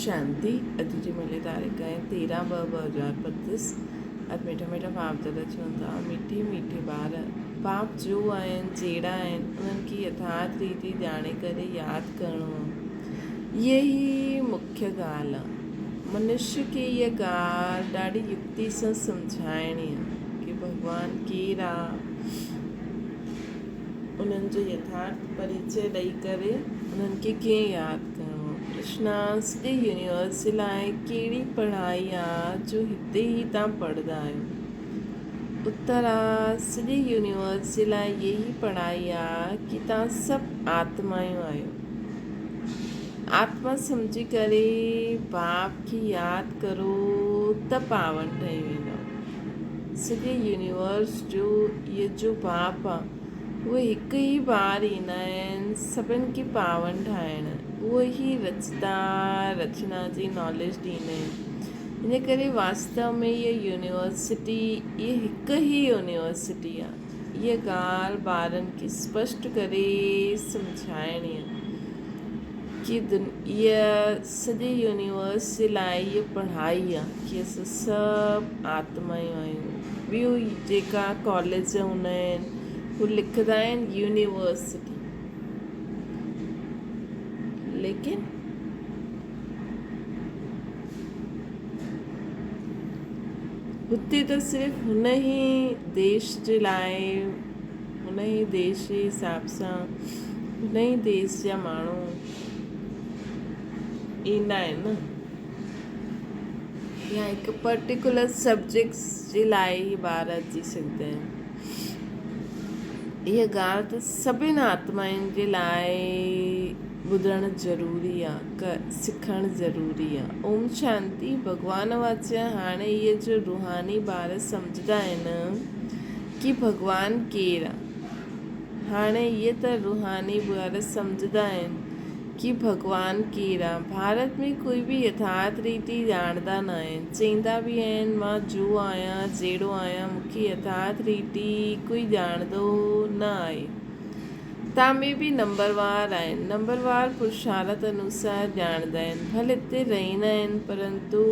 शांति। अॼु जी मिली तारीख़ आहे 13/2/2025। अॼु मिठा मिठा बाप दादा चवनि था, मीठे मीठे ॿार बाप जो आहिनि जहिड़ा आहिनि उन्हनि खे यथार्थ रीति ॼाणे करे यादि करिणो आहे। इहा ई मुख्य ॻाल्हि आहे। मनुष्य खे इहा ॻाल्हि ॾाढी युक्ति सां सम्झाइणी आहे कि भॻवानु केरु आहे, उन्हनि जो यथार्थ परिचय ॾेई करे उन्हनि खे कीअं यादि करिणो। कृष्णा सॼे यूनिवर्स जे लाइ कहिड़ी पढ़ाई आहे जो हिते ई तव्हां पढ़ंदा आहियो। उत्तर आहे सॼे यूनिवर्स जे लाइ इहा ई पढ़ाई आहे कि तव्हां सभु आत्मायूं आहियो। आत्मा सम्झी करे बाप खे यादि करो त पावन ठही वेंदो। सॼे यूनिवर्स जो इहो जो बाप आहे उहे हिकु ई बार ईंदा आहिनि सभिनि खे पावन ठाहिण। उहे ई रचना जी नॉलेज ॾींदा आहिनि। इन करे वास्तव में इहा यूनिवर्सिटी इहा हिकु ई यूनिवर्सिटी आहे। इहा ॻाल्हि ॿारनि खे स्पष्ट करे सम्झाइणी आहे कि इहा सॼे यूनिवर्स जे लाइ इहा पढ़ाई आहे कि असां सभु आत्मायूं आहियूं। ॿियूं जेका कॉलेज हूंदा आहिनि हू लिखंदा आहिनि यूनिवर्सिटी, लेकिन हुते त सिर्फ़ु हुन ई देश जे लाइ, हुन ई देश जे हिसाब सां हुन ई देश जा माण्हू ईंदा आहिनि न, या हिकु पर्टिकुलर सब्जेक्ट्स जे लाइ ई ॿार अची सघंदा आहिनि। इहा ॻाल्हि त सभिनि आत्माउनि जे लाइ ॿुधणु ज़रूरी आहे, सिखणु ज़रूरी आहे। ओम शांति। भॻवान वाचा हाणे इहे जो रूहानी ॿार सम्झंदा आहिनि कि भॻवानु केरु आहे। हाणे इहे त रूहानी ॿार सम्झंदा आहिनि कि भॻवानु केरु आहे। भारत में कोई बि यथार्थ रीति ॼाणंदा न आहिनि। चईंदा बि आहिनि मां जो आहियां जहिड़ो आहियां, मूंखे यथार्थ रीति कोई ॼाणंदो न आहे। तव्हां में बि नंबरवार आहिनि, नंबरवार पुरुषार्थ अनुसार ॼाणंदा आहिनि। भले हिते रहंदा आहिनि परंतु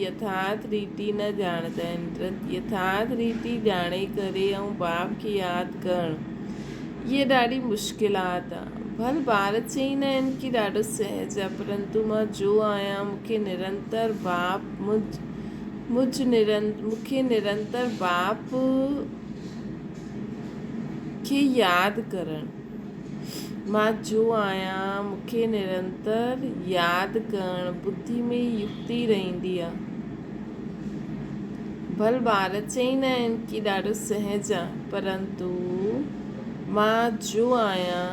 यथार्थ रीति न ॼाणंदा आहिनि। यथार्थ रीति ॼाणे करे ऐं बाप खे यादि करणु इहा ॾाढी मुश्किलात आहे। भले ॿार चईंदा आहिनि कि ॾाढो सहज आहे, परंतु मां जो आहियां मूंखे निरंतर बाप मूंखे निरंतर बाप खे यादि करणु। मां जो आहियां मूंखे निरंतर यादि करणु बुद्धि में युक्ति रहंदी आहे। भले ॿार चईंदा आहिनि कि ॾाढो सहज आहे, परंतु मां जो आहियां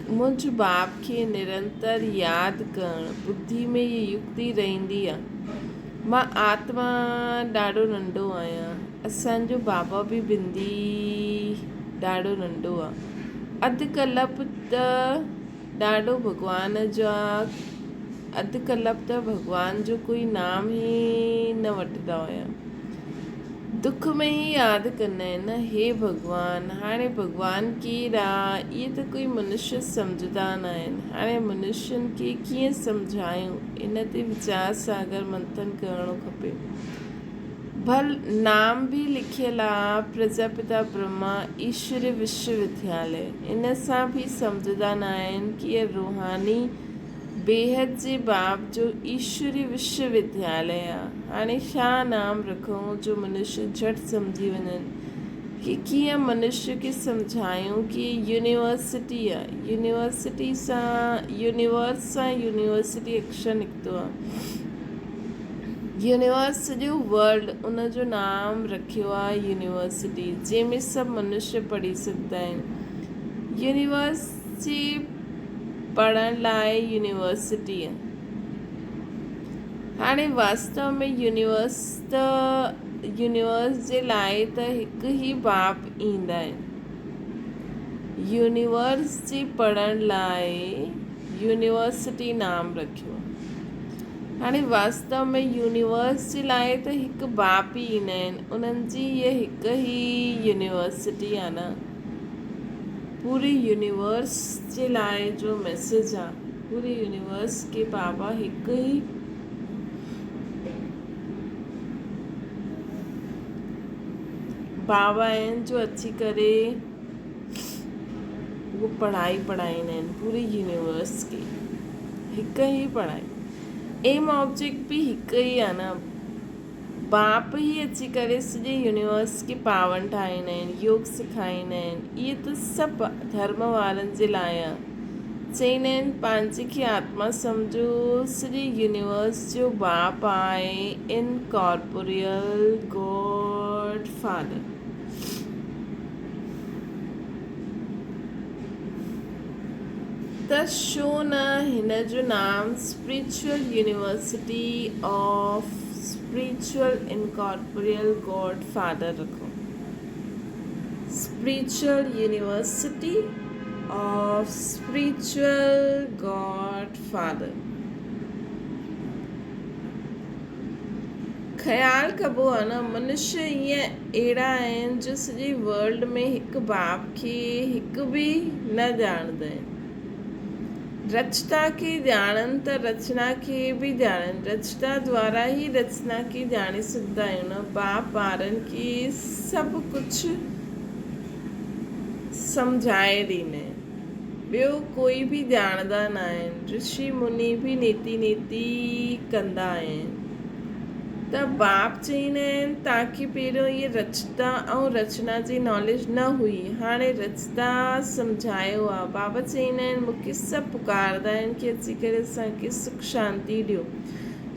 मुंहिंजे बाप खे निरंतर यादि करणु बुद्धि में इहा युक्ति रहंदी आहे। मां आत्मा ॾाढो नंढो आहियां। असांजो बाबा बि बिंदी ॾाढो नंढो आहे। अधु कल्प त ॾाढो भॻवान जा, अधु कल्प त भॻवान जो कोई नाम ई न वठंदा हुया। दुख में ई यादि कंदा आहिनि न, हे भॻवान। हाणे भॻवान केरु आहे इहे त कोई मनुष्य सम्झंदा न आहिनि। हाणे मनुष्यनि खे कीअं सम्झायूं, इन ते वीचार सागर मंथन करणो खपे। भले नाम बि लिखियलु आहे प्रजापिता ब्रह्मा ईश्वर विश्वविद्यालय, इन सां बि सम्झंदा न आहिनि कि इहा रूहानी बेहद जे बाप जो ईश्वरी विश्वविद्यालय आहे। हाणे छा नाम रखूं जो मनुष्य झटि सम्झी वञनि कि कीअं मनुष्य खे सम्झायूं कि यूनिवर्सिटी आहे। यूनिवर्सिटी सां यूनिवर्स सां यूनिवर्सिटी अक्षर निकितो आहे। यूनिवर्स सॼो वर्ल्ड उन जो नाम रखियो आहे यूनिवर्सिटी, जंहिंमें सभु मनुष्य पढ़ी सघंदा आहिनि। यूनिवर्स जे पढ़ण लाइ यूनिवर्सिटी आहे। हाणे वास्तव में यूनिवर्स जे लाइ त हिकु ई बाप ईंदा आहिनि। यूनिवर्स जे पढ़ण लाइ यूनिवर्सिटी नाम रखियो। हाणे वास्तव में यूनिवर्स जे लाइ त हिकु बाप ई ईंदा आहिनि। उन्हनि जी इहा हिकु ई यूनिवर्सिटी आहे न। पूरी यूनिवर्स जे लाइ जो मैसेज आहे पूरे यूनिवर्स के बाबा हिकु ई बाबा आहिनि जो अची करे वो पढ़ाई पढ़ाईंदा आहिनि पूरे यूनिवर्स खे हिकु ई पढ़ाई एम ऑब्जेक्ट बि हिकु ई आहे न बाप ई अची करे सॼे यूनिवर्स खे पावन ठाहींदा आहिनि योग सेखारींदा आहिनि इहे त सभु धर्म वारनि जे लाइ आहे चईंदा आहिनि पंहिंजे खे आत्मा सम्झो सॼे यूनिवर्स जो बाप आहे इनकॉर्पोरियल गॉड फादर त छो न हिन जो नाम spiritual university of spiritual incorporeal God father रखो spiritual university of spiritual God father ख़्यालु कबो आहे न मनुष्य ईअं अहिड़ा आहिनि जो सॼे वर्ल्ड में हिकु बाप खे हिकु बि न ॼाणंदा आहिनि रचता खे ॼाणनि त रचना खे बि ॼाणनि रचता द्वारा ई रचना खे ॼाणे सघंदा आहियूं न बाप ॿारनि खे सभु कुझु सम्झाए ॾींदा आहिनि ॿियो कोई बि ॼाणंदा न आहिनि ऋषि मुनि बि नीति कंदा आहिनि त बाप चईंदा आहिनि तव्हांखे पहिरियों इहे रचता ऐं रचना जी नॉलेज न हुई हाणे रचता सम्झायो आहे बाबा चईंदा आहिनि मूंखे सभु पुकारंदा आहिनि कि अची करे असांखे सुख शांती ॾियो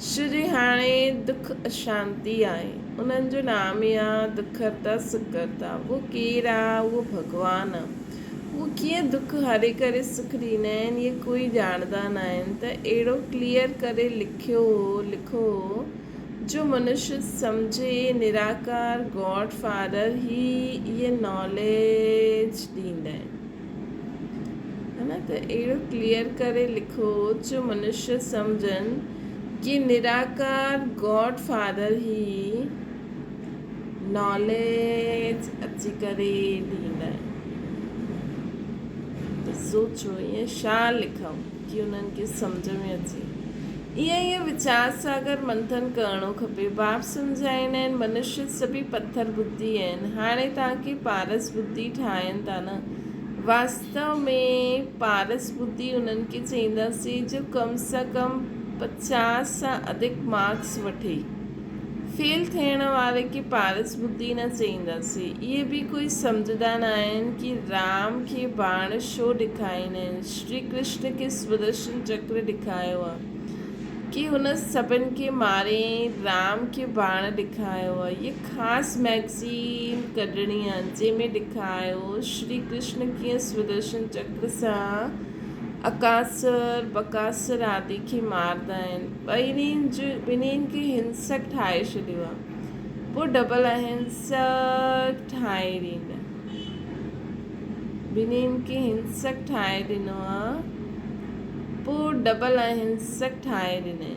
छो जे हाणे दुख अशांती आहे उन्हनि जो नाम ई आहे दुखहर्ता सुखहर्ता उहो केरु आहे उहो भॻवानु आहे उहो कीअं दुख हरे करे सुख ॾींदा आहिनि इहे कोई ॼाणंदा न आहिनि त अहिड़ो क्लियर करे लिखो जो मनुष्य सम्झे निराकार गॉड फादर ही ये नॉलेज ॾींदा आहिनि है न त अहिड़ो क्लियर करे लिखो जो मनुष्य सम्झनि कि निराकार गॉड फादर ही नॉलेज अची करे ॾींदा आहिनि त सोचो ईअं छा लिखूं कि उन्हनि खे सम्झ में अचे ईअं वीचार सागर मंथन करणो खपे बाप सम्झाईंदा आहिनि मनुष्य सभी पत्थर बुद्धि आहिनि हाणे तव्हांखे पारस बुद्धि ठाहिनि था न वास्तव में पारस बुद्धि उन्हनि खे चईंदासीं जो कम सां कम 50 सां अधिक मार्क्स वठे फेल थियण वारे खे पारस बुद्धि न चईंदासीं इहे बि कोई सम्झंदा न आहिनि कि राम खे बाण छो ॾेखारींदा आहिनि श्री कृष्ण खे सुदर्शन चक्र ॾेखारियो आहे कि हुन सभिनि खे मारे राम खे बाण ॾेखारियो आहे इहे ख़ासि मैगज़ीन कढणी आहे जंहिंमें ॾेखारियो श्री कृष्ण कीअं सुदर्शन चक्र सां अकासुर बकासुर आदि खे मारंदा आहिनि ॿिन्हिनि खे हिंसक ठाहे छॾियो आहे पोइ डबल अहिंसक ठाहे ॾींदा ॿिन्हिनि खे हिंसक ठाहे ॾिनो आहे पोइ डबल अहिंसक ठाहे ॾिनई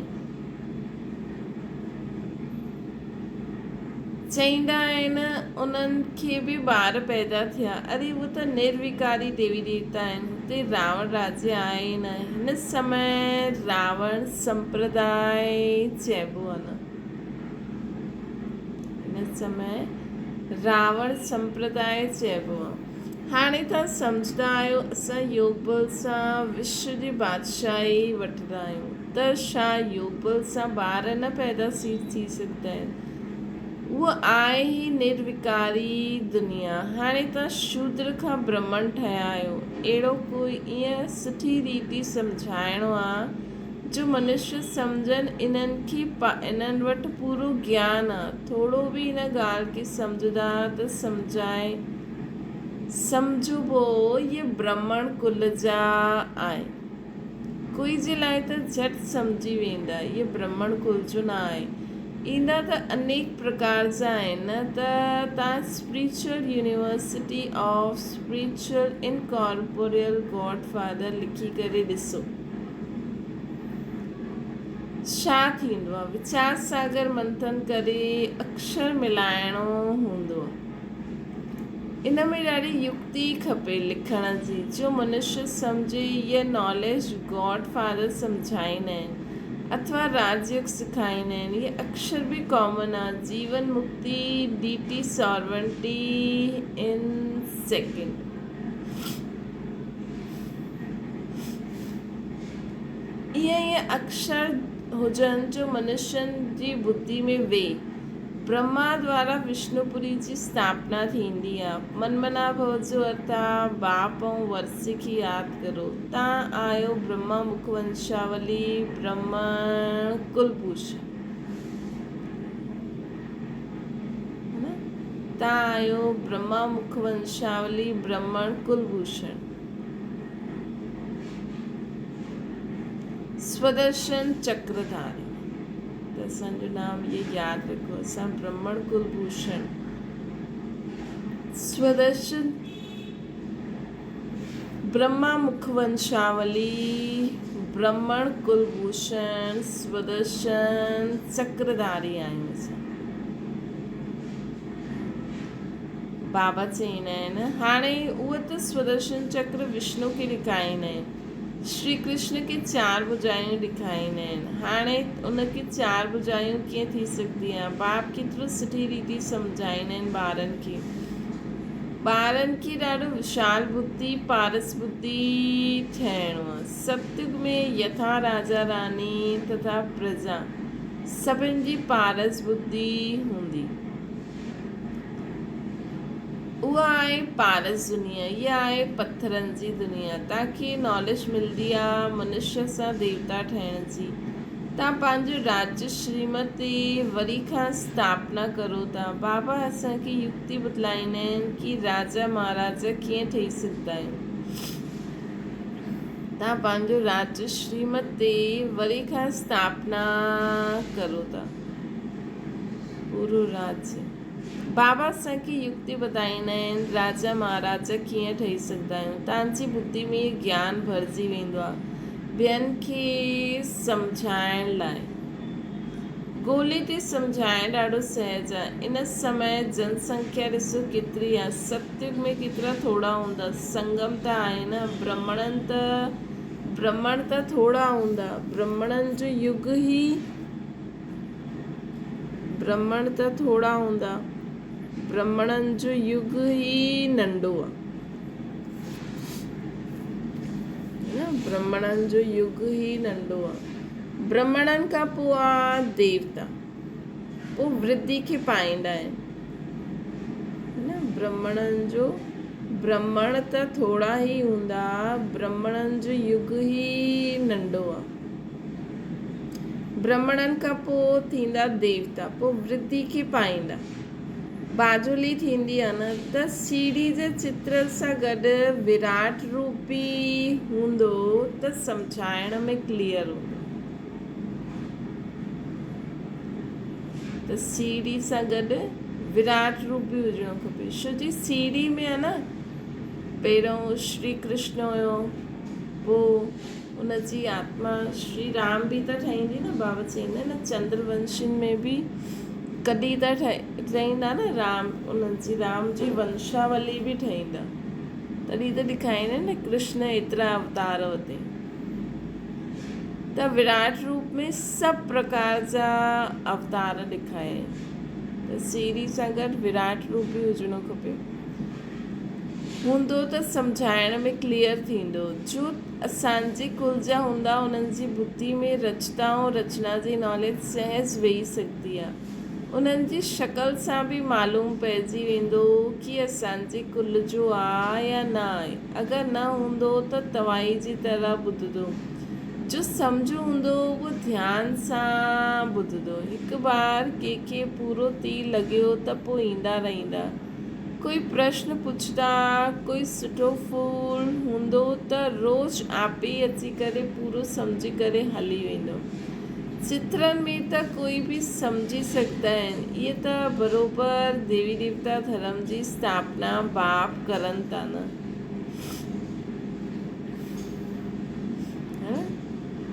चईंदा आहिनि उन्हनि खे बि ॿार पैदा थिया अरे उहे त निर्विकारी देवी देवता आहिनि हुते रावण राज्य आहे न हिन समय रावण संप्रदाय चइबो आहे न हिन समय रावण संप्रदाय चइबो आहे हाणे तव्हां सम्झंदा आहियो असां योग बल सां विश्व जी बादशाही वठंदा आहियूं त छा योग बल सां ॿार न पैदा थी सघंदा आहिनि उहा आहे ई निर्विकारी दुनिया हाणे तव्हां शूद्र खां ब्राह्मण ठहिया आहियो अहिड़ो कोई ईअं सुठी रीति सम्झाइणो आहे जो मनुष्य सम्झनि इन्हनि वटि पूरो ज्ञान आहे थोरो बि हिन ॻाल्हि खे सम्झंदा त सम्झो ये ब्राह्मण कुल जा आहे कोई जे लाइ त झटि सम्झी वेंदा ये ब्राह्मण कुल जो न आहे ईंदा त अनेक प्रकार जा आहिनि त तव्हां spiritual university of spiritual incorporeal God father लिखी करे ॾिसो छा थींदो आहे वीचार सागर मंथन करे अक्षर मिलाइणो हूंदो आहे इन में ॾाढी युक्ति खपे लिखण जी, जो मनुष्य सम्झे इहा नॉलेज गॉड फादर सम्झाईंदा आहिनि अथवा राजयोग सेखारींदा आहिनि। इहे अक्षर बि कॉमन आहे। जीवन मुक्ति DT सॉर्वेंटी इन सेकेंड। इहे अक्षर हुजनि जो मनुष्यनि जी बुद्धि में वेह। ब्रह्मा द्वारा विष्णुपुरी जी स्थापना थींदी आहे। मनमना भव जो अर्थ आहे बाप ऐं वर्सी खे यादि करो। तव्हां आहियो ब्रह्मा मुख वंशावली ब्राह्मण कुलभूषण। तव्हां आहियो ब्रह्मा मुख वंशावली ब्राह्मण कुलभूषण। स्वदर्शन चक्रधारी, त असांजो नाम ये यादि रखो। असां ब्राह्मण कुलभूषण स्वदर्शन ब्रह्मा मुख वंशावली ब्राह्मण कुलभूषण स्वदर्शन चक्रधारी आहियूं असां। बाबा चईंदा आहिनि हाणे उहो त स्वदर्शन चक्र विष्णु खे ॾेखारींदा आहिनि। श्री कृष्ण खे 4 भुजायूं ॾेखारींदा आहिनि। हाणे उनखे 4 भुजायूं कीअं थी सघंदी आहे? बाप केतिरो सुठी रीति सम्झाईंदा आहिनि ॿारनि खे ॾाढो विशाल बुद्धि पारस बुद्धि ठहिणो आहे। सतयुग में यथा राजा रानी तथा प्रजा सभिनि जी पारस बुद्धि हूंदी। उहा आहे पारस दुनिया। इहा आहे पत्थरनि जी दुनिया। तव्हांखे नॉलेज मिलंदी आहे मनुष्य सां देवता ठहिण जी। तव्हां पंहिंजो राज्य श्रीमत ते वरी खां स्थापना करो था। बाबा असांखे युक्ति बतलाईंदा आहिनि कि राजा महाराजा कीअं ठही सघंदा आहिनि। तव्हां पंहिंजो राज्य श्रीमत ते वरी खां स्थापना करो था। पूरो राज्य बाबा असांखे युक्ति ॿुधाईंदा आहिनि राजा महाराजा कीअं ठही सघंदा आहियूं। तव्हांजी बुद्धि में ज्ञान भरिजी वेंदो आहे ॿियनि खे सम्झाइण लाइ। ॻोल्हे ते सम्झाइण ॾाढो सहज आहे। इन समय जनसंख्या ॾिसो केतिरी आहे। सतयुग में केतिरा थोरा हूंदा। संगम त आहे न। ब्राह्मण त थोरा हूंदा। ब्राह्मणनि जो युग ई ब्राह्मण त थोरा हूंदा। ब्राह्मणनि जो युग ई नंढो आहे न। ब्राह्मणनि जो युग ई नंढो आहे। ब्राह्मणनि खां पोइ आहे देवता। पोइ वृद्धि खे पाईंदा आहिनि न। ब्राह्मण त थोरा ई हूंदा। ब्राह्मणनि जो युग ई नंढो आहे। ब्राह्मणनि खां पोइ थींदा देवता। पोइ वृद्धि खे पाईंदा। बाजुली थींदी आहे न त सीढ़ी जे चित्र सां गॾु विराट रूप बि हूंदो त सम्झाइण में क्लियर हूंदो। त सीढ़ी सां गॾु विराट रूप बि हुजणो खपे। छो जी सीढ़ी में आहे न पहिरियों श्री कृष्ण हुयो। पोइ उनजी आत्मा श्री राम बि त ठहींदी न। बाबा चईंदा न चंद्रवंशिन में बि कॾहिं त ठहींदा न राम। राम जी वंशावली बि ठहींदा। तॾहिं त ॾेखारींदा न कृष्ण एतिरा अवतार वरिते। त विराट रूप में सभु प्रकार जा अवतार ॾेखारे। त सीढ़ी सां गॾु विराट रूप बि हुजणो खपे। हूंदो त सम्झाइण में क्लियर थींदो। जो असांजे कुल जा हूंदा उन्हनि जी बुद्धि में रचता ऐं रचना जी नॉलेज सहज वेही सघंदी आहे। उन्हनि जी शकल सां बि मालूम पइजी वेंदो कि असांजे कुल जो आहे या न आहे। अगरि न हूंदो त तवाई जी तरह ॿुधंदो। जो सम्झो हूंदो उहो ध्यान सां ॿुधंदो। हिकु बार कंहिंखे पूरो तीर लॻियो त पोइ ईंदा रहंदा। कोई प्रश्न पुछंदा। कोई सुठो फूल हूंदो त रोज़ आपे ई अची करे पूरो सम्झी करे हली वेंदो। चित्रनि में त कोई बि सम्झी सघंदा आहिनि। इहे त बराबरि देवी देवता धर्म जी स्थापना बाप करनि था न।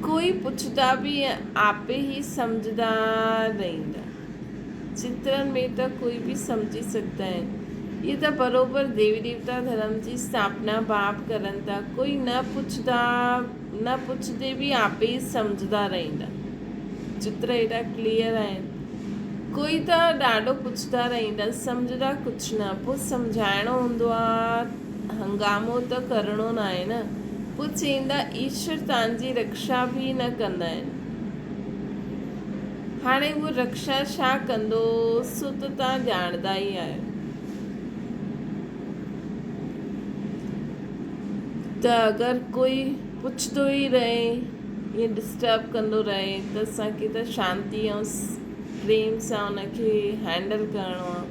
कोई पुछंदा बि आपे ई सम्झंदा रहंदा। चित्रनि में त कोई बि सम्झी सघंदा आहिनि। ये त बरोबर देवी देवता धर्म जी स्थापना बाप करन था। कोई न पुछदे भी आपे ही समझदा रहिंदा। चित्र एॾा क्लियर आहिनि। कोई त ॾाढो पुछदा रहिंदा, सम्झदा कुझु न। पोइ सम्झाइणो हूंदो आहे, हंगामो त करिणो न आहे न। पोइ चईंदा ईश्वर तव्हांजी रक्षा बि न कंदा आहिनि। हाणे उहो रक्षा छा कंदो सो त तव्हां ॼाणदा ई आहियो। त अगरि कोई पुछंदो ई रहे, ईअं डिस्टर्ब कंदो रहे, त असांखे त शांती ऐं प्रेम सां उनखे हैंडल करिणो आहे,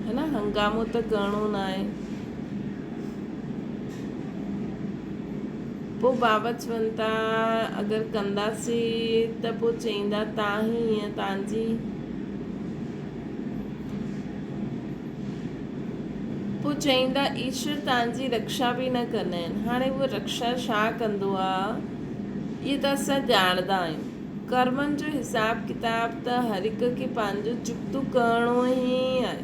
है न। हंगामो त करिणो न आहे। पोइ बाबा चवनि था अगरि कंदासीं त पोइ चईंदा तव्हां ई हीअं तव्हांजी। पोइ चईंदा ईश्वर तव्हांजी रक्षा बि न कंदा आहिनि। हाणे उहो रक्षा छा कंदो आहे इहे त असां ॼाणदा आहियूं। कर्मनि जो हिसाबु किताबु त हर हिक खे पंहिंजो चुकतो करिणो ई आहे।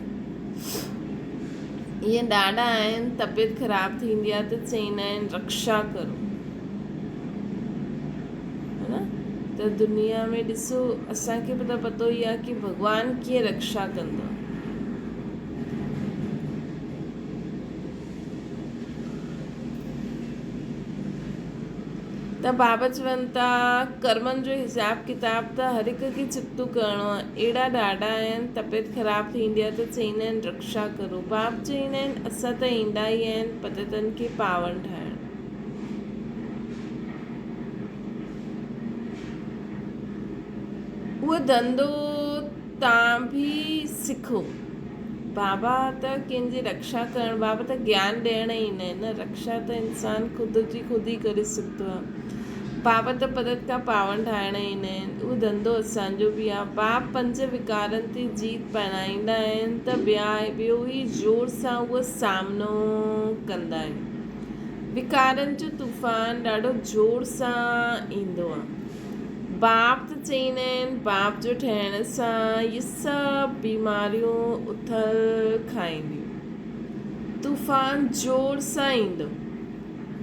इहे ॾाढा आहिनि। तबियत ख़राबु थींदी आहे त चईंदा आहिनि रक्षा करो, है न। त दुनिया में ॾिसो असांखे बि त पतो ई आहे कि भॻवानु कीअं रक्षा कंदो आहे। त बाबा चवनि था कर्मनि जो हिसाबु किताबु त हर हिक खे चुकतो करिणो आहे। अहिड़ा ॾाढा आहिनि। तबियत ख़राबु थींदी आहे त चईंदा आहिनि रक्षा करो। बाप चईंदा आहिनि असां त ईंदा ई आहिनि पतितनि खे पावन ठाहिण। उहो धंधो तव्हां बि सिखो। बाबा त कंहिंजी रक्षा करणु, बाबा त ज्ञान ॾियण ई ईंदा आहिनि न। रक्षा त इंसानु ख़ुदि जी ख़ुदि ई करे सघंदो आहे। बाबा त पदत खां पावन ठाहिण ईंदा आहिनि। उहो धंधो असांजो बि आहे। बाप 5 विकारनि ते जीत पाईंदा आहिनि त ॿियो ई ज़ोर सां उहो सामनो कंदा आहिनि। विकारनि जो तूफ़ान ॾाढो ज़ोर सां ईंदो आहे। बाप त चईंदा आहिनि बाप जो ठहिण सां इहे सभु बीमारियूं उथल खाईंदियूं। तूफ़ान ज़ोर सां ईंदो।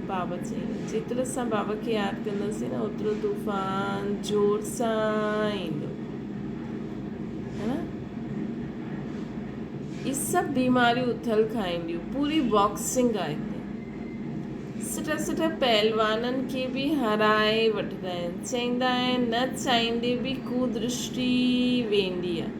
बाबा चईंदा जेतिरो असां बाबा खे यादि कंदासीं न ओतिरो तूफ़ान ज़ोर सां ईंदो, है न। इहे सभु बीमारियूं उथल खाईंदियूं। पूरी बॉक्सिंग आहे हिते। सुठा पहलवाननि खे बि हराए वठंदा आहिनि। चईंदा आहिनि न चाहींदे बि कुदृष्टि वेंदी आहे।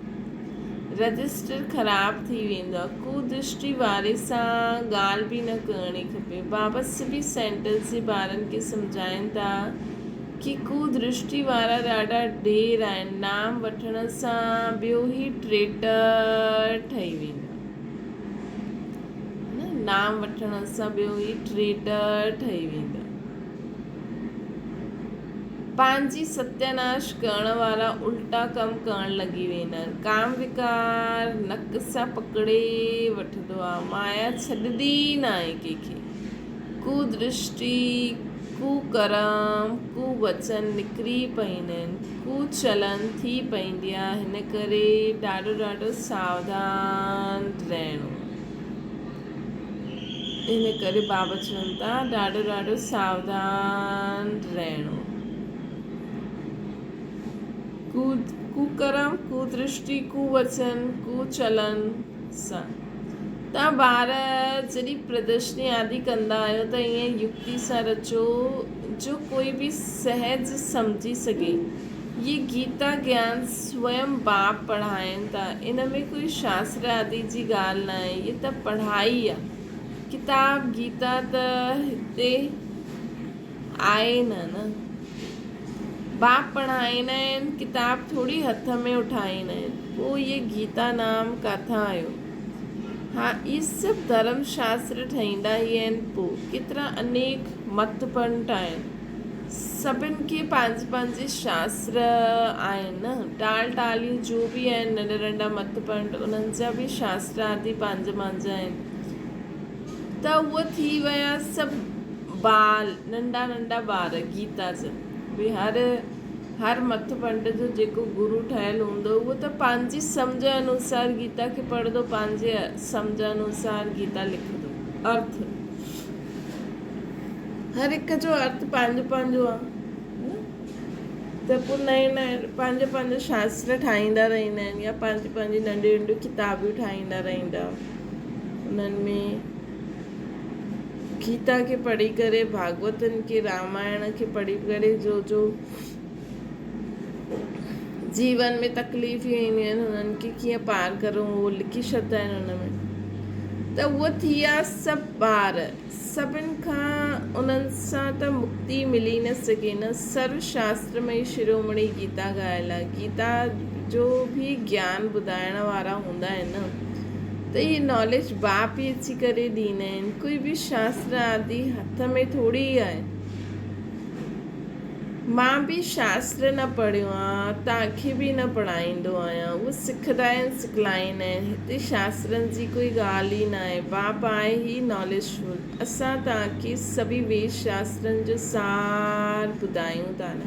रजिस्टर ख़राबु थी वेंदो आहे। कुदृष्टि वारे सां ॻाल्हि बि न करणी खपे। बाबा बि सेंटेंस जे ॿारनि खे सम्झाइनि था कि कुदृष्टि वारा ॾाढा ढेर आहिनि। नाम वठण सां ॿियो ई ट्रेटर ठही वेंदो आहे। नाम वठण सां ॿियो ई ट्रेटर ठही वेंदो। पंहिंजी सत्यानाश करण वारा उल्टा कमु करणु लॻी वेंदा आहिनि। काम विकार नक सां पकड़े वठंदो आहे। माया छॾंदी न आहे कंहिंखे। कुदृष्टि कुकर्म कुवचन निकिरी पवंदा आहिनि। कुचलन थी पवंदी आहे। हिन करे ॾाढो सावधान रहणो। इन करे बाबा चवनि था ॾाढो सावधान रहणो। कुकर्म कुदृष्टि कुवचन कुचलन सां। तव्हां ॿार जॾहिं प्रदर्शनी आदि कंदा आहियो त ईअं युक्ति सां रचो जो कोई बि सहज सम्झी सघे। ये गीता ज्ञान स्वयं बाप पढ़ाइनि था। इन में कोई शास्त्र आदि जी ॻाल्हि न आहे। ये त पढ़ाई आहे। किताब गीता त हिते आहे न। बाप पढ़ाईंदा आहिनि। किताब थोरी हथ में उठाईंदा आहिनि। पोइ ये गीता नाम किथां आयो। हा इहे सभु धर्म शास्त्र ठहींदा ई आहिनि। पोइ केतिरा अनेक मत पंथ आहिनि। सभिनि खे पंहिंजे शास्त्र आहिनि न। टालियूं जो बि आहिनि नंढा मत पंथ उन्हनि जा बि शास्त्र आदि पंहिंजा आहिनि। त उहे थी विया सभु बाल नंढा ॿार गीता जा। भई हर हर मथ पंड जो जेको गुरु ठहियलु हूंदो उहो त पंहिंजी सम्झ अनुसार गीता खे पढ़ंदो, पंहिंजे सम्झ अनुसार गीता लिखंदो। अर्थ हर हिक जो अर्थ पंहिंजो पंहिंजो आहे त पोइ नए पंहिंजो शास्त्र ठाहींदा रहंदा आहिनि या पंहिंजी नंढियूं नंढियूं किताबियूं ठाहींदा रहंदा। उन्हनि में गीता खे पढ़ी करे, भागवतनि खे, रामायण खे पढ़ी करे जो जीवन में तकलीफ़ियूं ईंदियूं आहिनि हुननि खे कीअं पार करूं उहो लिखी छॾंदा आहिनि हुन में। त उहो थी विया सभु ॿार, सभिनि खां उन्हनि सां त मुक्ति मिली न सघे न। सर्वशास्त्र में शिरोमणी गीता ॻाल्हि आहे। गीता जो बि ज्ञान ॿुधाइण वारा हूंदा आहिनि न, त इहे नॉलेज बाप ई अची करे ॾींदा आहिनि। कोई बि शास्त्र आदि हथ में थोरी आहे। मां बि शास्त्र न पढ़ियो आहे, तव्हांखे बि न पढ़ाईंदो आहियां। उहो सिखंदा आहिनि, सिखलाईंदा आहिनि। हिते शास्त्रनि जी कोई ॻाल्हि ई न आहे। बाप आहे ई नॉलेजफुल। असां तव्हांखे सभी वेद शास्त्रनि जो सार ॿुधायूं था न।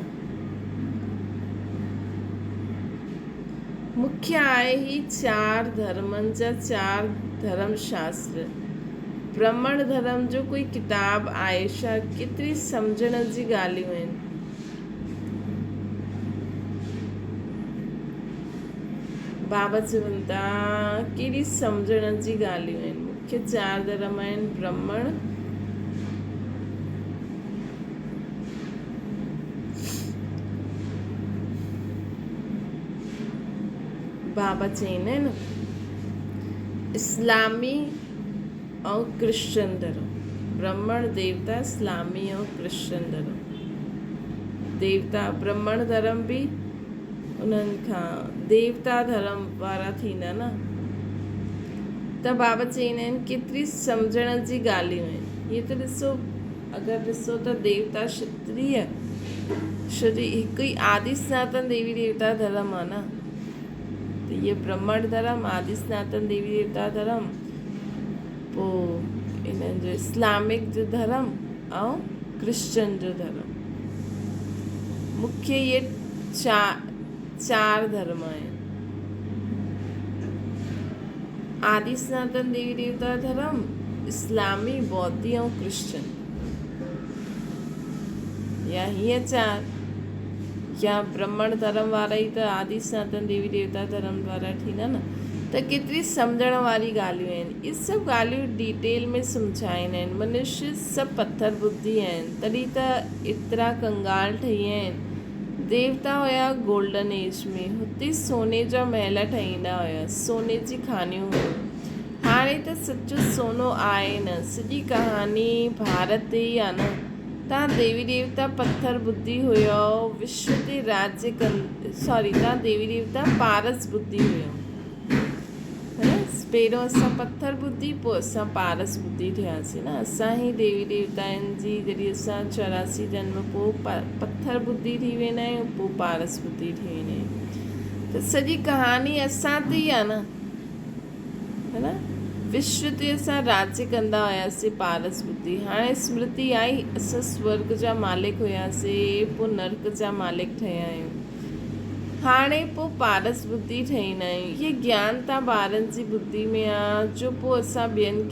मुख्य आहे ही 4 धर्मनि जा 4 धर्म शास्त्र। ब्राह्मण धर्म जो कोई किताब आहे छा? केतिरी सम्झण जी ॻाल्हियूं आहिनि। बाबा चवनि था कहिड़ी सम्झण जी ॻाल्हियूं आहिनि। मुख्य 4 धर्म आहिनि ब्राह्मण, बाबा चवंदा आहिनि इस्लामी ऐं क्रिश्चन धर्म। ब्राह्मण देवता, इस्लामी ऐं क्रिश्चन धर्म। देवता ब्राह्मण धर्म बि उन्हनि खां देवता धर्म वारा थींदा न। त बाबा चवंदा आहिनि केतिरी सम्झण जी ॻाल्हियूं आहिनि। हीअ त ॾिसो, अगरि ॾिसो त देवता क्षत्रिय हिकु ई आदि सनातन देवी देवता धर्म आहे न। त इहे ब्राह्मण धर्म, आदि सनातन देवी देवता धर्म, पोइ इन्हनि जो इस्लामिक जो धर्म ऐं क्रिश्चन जो धर्म। मुख्य इहे 4 धर्म आहिनि। आदि सनातन देवी देवता धर्म, इस्लामी, बौद्धी ऐं क्रिश्चन, या हीअं 4 या ब्राह्मण धर्म वारा ई त आदि सनातन देवी देवता धर्म वारा थींदा न। त केतिरी सम्झण वारी ॻाल्हियूं आहिनि। इहे सभु ॻाल्हियूं डिटेल में सम्झाईंदा आहिनि। मनुष्य सभु पथर बुद्धि आहिनि, तॾहिं त एतिरा कंगाल ठही आहिनि। देवता हुया गोल्डन एज में, हुते सोने जा महल ठहींदा हुया, सोने जी खानियूं हुयूं। हाणे त सचो सोनो आहे न। सॼी कहानी भारत ते ई आहे न। तव्हां देवी देवता पत्थर बुद्धि हुयो, विश्व ते राज्य तव्हां देवी देवता पारस बुद्धि हुयो। पहिरियों असां पत्थर बुद्धि, पोइ असां पारस बुद्धि थियासीं न। असां ई देवी देवताउनि जी जॾहिं असां 84 जन्म पोइ पत्थर बुद्धि थी वेंदा आहियूं, पोइ पारस बुद्धि थी वेंदा आहियूं। त सॼी कहानी असां ते ई आहे न, है न। विश्व ते असां राज्य कंदा हुयासीं पारस बुद्धि। हाणे स्मृति आई, असां स्वर्ग जा मालिक हुयासीं, पोइ नर्क जा मालिक ठहिया आहियूं। हाणे पोइ पारस बुद्धि ठहींदा आहियूं। इहे ज्ञान तव्हां ॿारनि जी बुद्धि में आहे, जो पोइ असां ॿियनि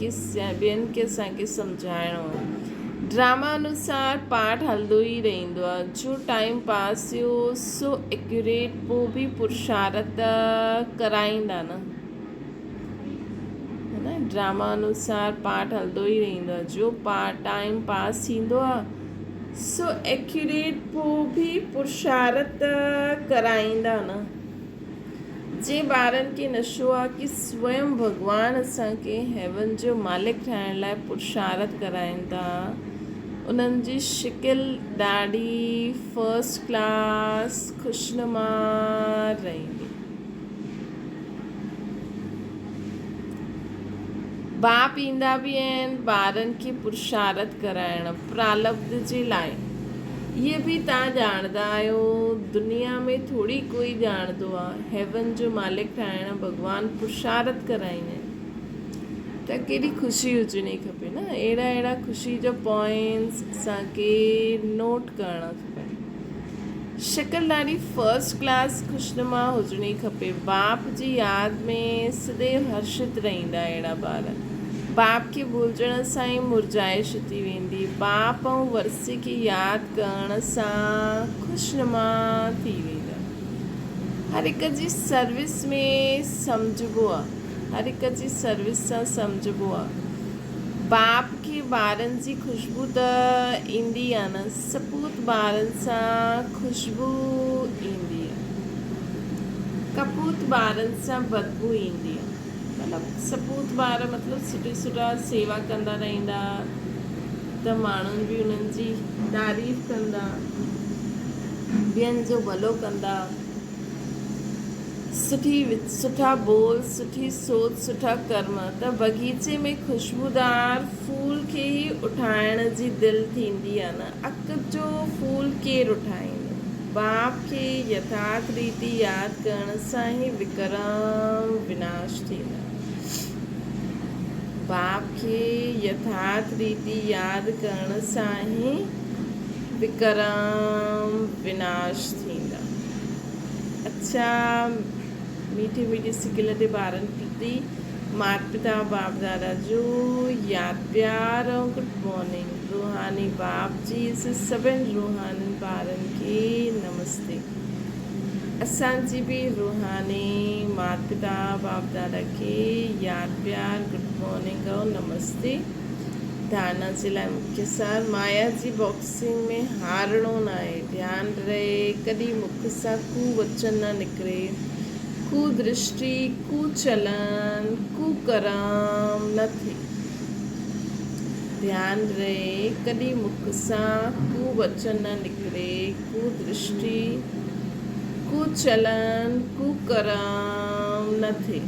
खे असांखे सम्झाइणो आहे। ड्रामा अनुसार पाठ हलंदो ई रहंदो आहे। जो टाइम पास थियो सो एक्यूरेट पोइ बि पुरुषार्थ कराईंदा न, है न। ड्रामा अनुसार पाठ हलंदो ई रहंदो आहे। जो टाइम पास थींदो आहे सो एक्यूरेट पोइ बि पुरुषार्थ कराईंदा न। जे ॿारनि खे नशो आहे कि स्वयं भॻवानु असांखे हेवन जो मालिक ठाहिण लाइ पुरुषार्थ कराइनि था, उन्हनि जी शिकिल ॾाढी फर्स्ट क्लास ख़ुशनुमा रहंदी। बाप ईंदा बि आहिनि ॿारनि खे पुरुषार्थ कराइण प्रारब्ध जे लाइ। इहे बि तव्हां ॼाणंदा आहियो, दुनिया में थोरी कोई ॼाणंदो आहे। हेवन जो मालिक ठाहिण भॻवानु पुरुषार्थ कराईंदा आहिनि। त केॾी ख़ुशी हुजणी खपे न। अहिड़ा ख़ुशी जा पॉइंट्स असांखे नोट करणा खपनि। शक्ल ॾाढी फर्स्ट क्लास खुशनुमा हुजणी खपे। बाप जी यादि में सदैव हर्षित रहंदा अहिड़ा ॿार। बाप खे भुलिजण सां ई मुरझाइश थी वेंदी। बाप ऐं वरसे खे यादि करण सां खुशनुमा थी वेंदा। हर हिक जी सर्विस में सम्झिबो आहे। हर हिक जी सर्विस सां सम्झिबो आहे। बाप खे ॿारनि जी खुशबू त ईंदी आहे न, सपूत ॿारनि सां खुशबू ईंदी आहे। कपूत ॿारनि सां बदबू ईंदी आहे। मतिलबु सपूत ॿार मतिलबु सुठा सेवा कंदा रहंदा त माण्हुनि बि उन्हनि जी तारीफ़ कंदा, ॿियनि जो भलो कंदा, सुठा बोल, सुठी सोच, सुठा कर्म। त बगीचे में खुशबूदार फूल खे ई उठाइण जी दिलि थींदी आहे न। अक जो फूल केरु उठाईंदो? बाप खे यथार्थ रीति यादि करण सां ई विक्रम विनाश थींदा। बाप खे यथार्थ रीति यादि करण सां ई विक्रम विनाश थींदा। अच्छा, मीठे मीठे सिकिल ते ॿारनि प्रति माता पिता बाप दादा जो यादि प्यार ऐं गुड मॉर्निंग। रूहानी बाप जी सभिनि रूहानी ॿारनि खे नमस्ते। असांजी बि रूहानी माता पिता बाप दादा खे यादि प्यार गुड मॉर्निंग ऐं नमस्ते। धारणा जे लाइ मुख्य सार, माया जी बॉक्सिंग में हारणो न आहे। ध्यानु रहे कॾहिं मुख सां कू वचन न निकिरे, कू दृष्टि, कू चलन, कू कर्म न थिए। ध्यानु रहे कॾहिं मुख सां कू वचन न निकिरे, कू दृष्टि, कू चलन, कू कर्म न थिए।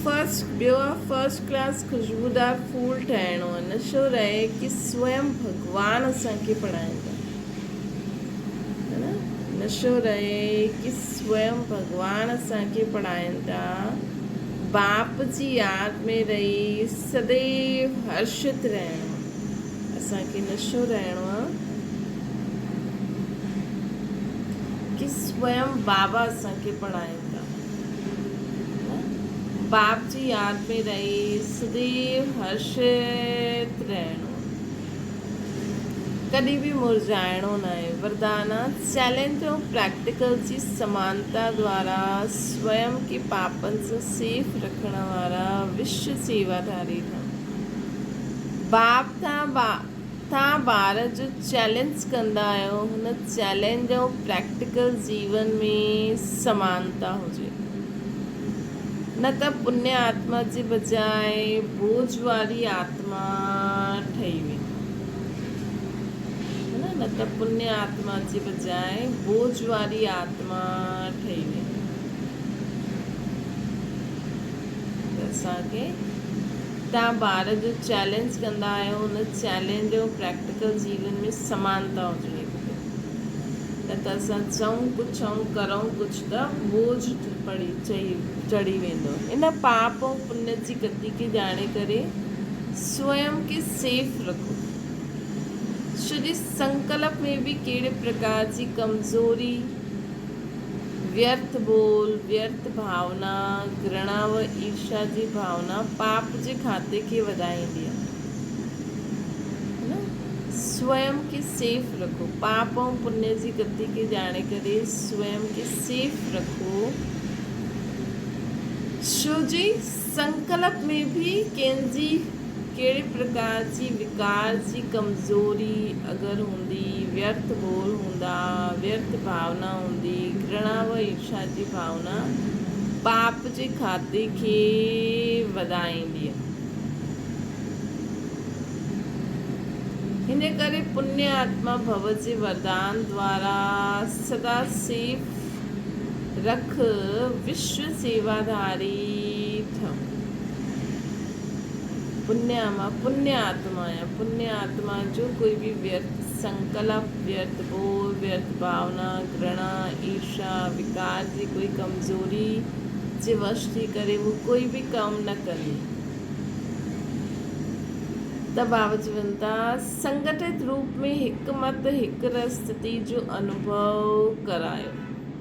फर्स्ट क्लास खुशबूदार फूल ठहिणो आहे। नशो रहे कि स्वयं भगवान असांखे पढ़ाईंदा, है न। नशो रहे कि स्वयं भगवान असांखे पढ़ाईंदा। बाप जी यादि में रही सदैव हर्षित रहणो आहे। असांखे नशो रहणो आहे कि स्वयं बाबा असांखे पढ़ाईंदा। बाप जी यादि में रही सदैव हर्षित रहणो, कॾहिं बि मुरझाइणो न आहे। वरदान, चैलेंज ऐं प्रैक्टिकल जी समानता द्वारा स्वयं खे पापनि सां सेफ रखण वारा विश्व सेवाधारी ठहनि। बाप तव्हां ॿार जो चैलेंज कंदा आहियो, हुन चैलेंज ऐं प्रैक्टिकल जीवन में समानता हुजे, न त पुण्य आत्मा जे बजाए बोझ वारी आत्मा ठही वेंदी, न त पुण्य आत्मा जे बजाए बोझ वारी आत्मा ठही वेंदी। त असांखे तव्हां ॿार जो चैलेंज कंदा आहियो, हुन चैलेंज ऐं प्रैक्टिकल जीवन में समानता हुजणी खपे। न त असां चऊं कुझु ऐं करूं कुझु त बोझ चढ़ी वेंदो। इन पाप ऐं पुण्य जी गति खे ॼाणे करे स्वयं खे सेफ रखो। छो जे संकल्प में बि कहिड़े प्रकार जी कमज़ोरी, व्यर्थ बोल, व्यर्थ भावना, घृणा व ईर्ष्या जी भावना पाप जे खाते खे वधाईंदी आहे। स्वयं खे सेफ रखो। पाप ऐं पुण्य जी गति खे ॼाणे करे स्वयं खे सेफ रखो। छो जे संकल्प में भी कंहिंजी कहिड़े प्रकार जी विकार जी कमज़ोरी अगरि हूंदी, व्यर्थ बोल हूंदा, व्यर्थ भावना हूंदी, घृणा व ईर्ष्या जी भावना पाप जे खाते खे वधाईंदी आहे। हिन करे पुण्य आत्मा भव जे वरदान द्वारा सदा सेफ रख विश्व सेवाधारी ठह। पुण्य आत्मा जो कोई भी व्यर्थ संकल्प, व्यर्थ बोल, व्यर्थ भावना, घृणा, ईर्ष्या, विकार जी कोई कमज़ोरी जे वश थी करे वो कोई भी कम न कंदी। त बाबा चवनि था संगठित रूप में हिकु मत हिकु स्थिति जो अनुभव करायो।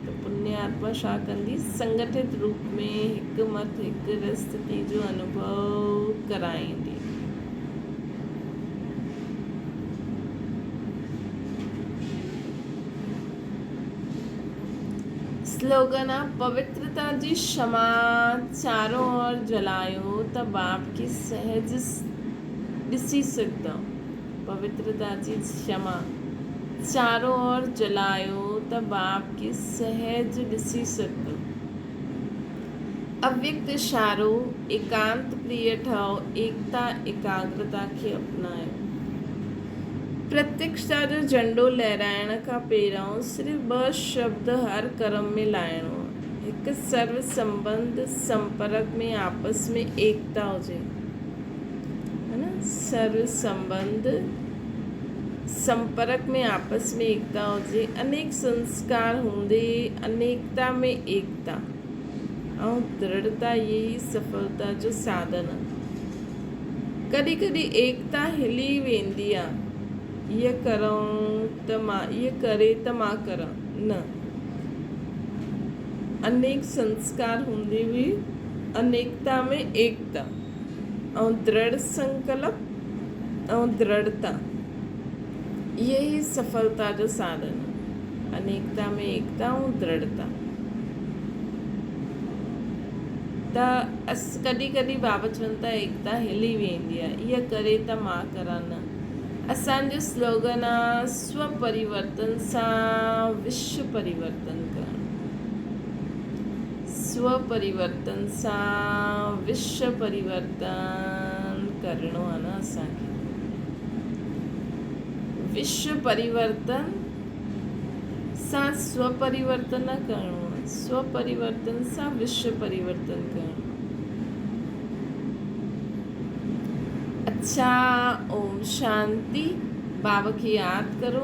त पुण्य आत्मा छा कंदी? संगठित रूप में हिकु मत हिकु स्थिति जो अनुभव कराईंदी। स्लोगन आहे पवित्रता जी क्षमा चारों ओर जलायो त बाप की सहज ॾिसी सघंदा। पवित्रता जी क्षमा चारों ओर जलायो त बाप की सहज ॾिसी सघंदा। अव्यक्त इशारो एकांत प्रिय ठहो एकता एकाग्रता खे अपनायो। प्रत्यक्षता जो झंडो लहराइण खां पहिरियों सिर्फ़ु 2 शब्द हर कर्म में लाइणो आहे। हिकु सर्व संबंध संपर्क में आपस में एकता हुजे, है न। सर्व संबंध संपर्क में आपस में एकता हुजे। अनेक संस्कार हूंदे अनेकता में एकता ऐं दृढ़ता यही सफलता जो साधन आहे। कॾहिं कॾहिं एकता हिली वेंदी आहे, ये करूं त मां ये करे त मां करां न। अनेक संस्कार हूंदे बि अनेकता में एकता ऐं दृढ़ संकल्प ऐं दृढ़ता यही सफलता जो साधन आहे। अनेकता में एकता ऐं दृढ़ता। त कॾहिं कॾहिं बाबा चवनि था एकता हिली वेंदी आहे, इहा करे त मां करां न। असांजो स्लोगन आहे स्वपरिवर्तन सां विश्व परिवर्तन करणु। स्वपरिवर्तन सां विश्व परिवर्तन करिणो आहे न असांखे। विश्व परिवर्तन सां स्वपरिवर्तन न करिणो आहे, स्वपरिवर्तन सां विश्व परिवर्तन करिणो। अच्छा, ओम शांति। बाबा की याद करो।